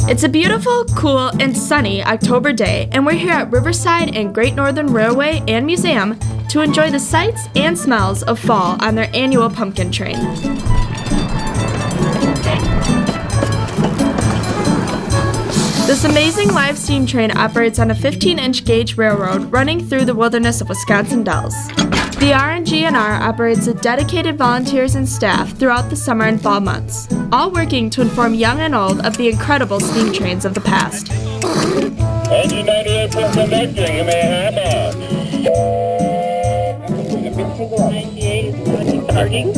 It's a beautiful, cool, and sunny October day, and we're here at Riverside and Great Northern Railway and Museum to enjoy the sights and smells of fall on their annual pumpkin train. This amazing live steam train operates on a 15-inch gauge railroad running through the wilderness of Wisconsin Dells. The RNG&R operates with dedicated volunteers and staff throughout the summer and fall months, all working to inform young and old of the incredible steam trains of the past. Engine 98 from conducting, you may have on. 98 is starting.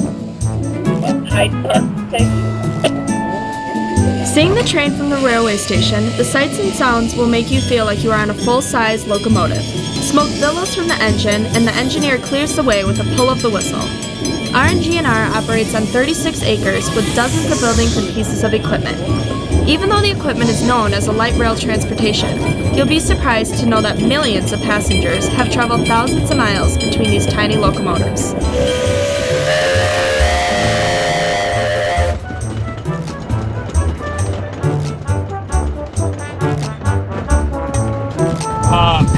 Seeing the train from the railway station, the sights and sounds will make you feel like you are on a full-size locomotive. Smoke billows from the engine, and the engineer clears the way with a pull of the whistle. RNG&R operates on 36 acres with dozens of buildings and pieces of equipment. Even though the equipment is known as a light rail transportation, you'll be surprised to know that millions of passengers have traveled thousands of miles between these tiny locomotives.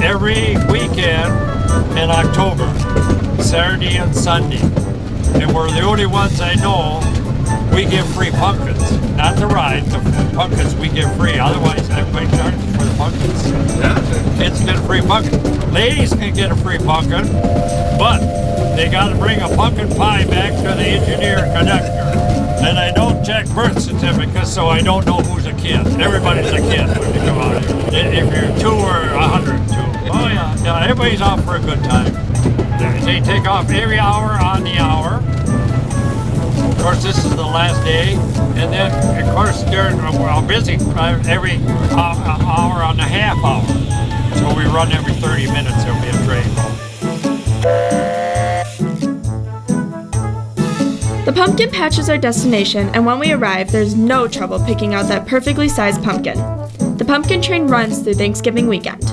Every weekend in October, Saturday and Sunday, and we're the only ones I know, we give free pumpkins. Not the ride, the pumpkins we give free. Otherwise, everybody charges for the pumpkins. Kids get a free pumpkin. Ladies can get a free pumpkin, but they got to bring a pumpkin pie back to the engineer conductor. And I don't check birth certificates, so I don't know who's a kid. Everybody's a kid when you come out here. If you're 2 or 102. Oh yeah, everybody's out for a good time. They take off every hour on the hour. Of course, this is the last day. And then, of course, we're busy every hour on the half hour. So we run every 30 minutes, there'll be a train. The pumpkin patch is our destination, and when we arrive, there's no trouble picking out that perfectly sized pumpkin. The pumpkin train runs through Thanksgiving weekend.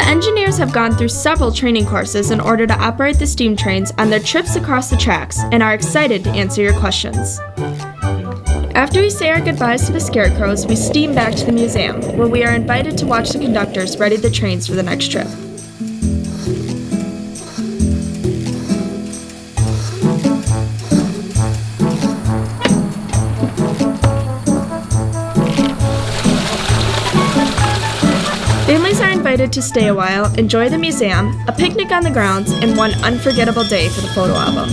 Engineers have gone through several training courses in order to operate the steam trains on their trips across the tracks and are excited to answer your questions. After we say our goodbyes to the scarecrows, we steam back to the museum, where we are invited to watch the conductors ready the trains for the next trip. Families are invited to stay a while, enjoy the museum, a picnic on the grounds, and one unforgettable day for the photo album.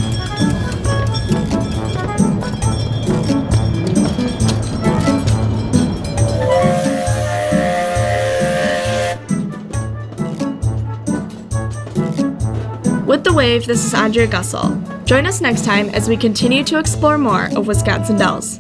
With The Wave, this is Andrea Gussel. Join us next time as we continue to explore more of Wisconsin Dells.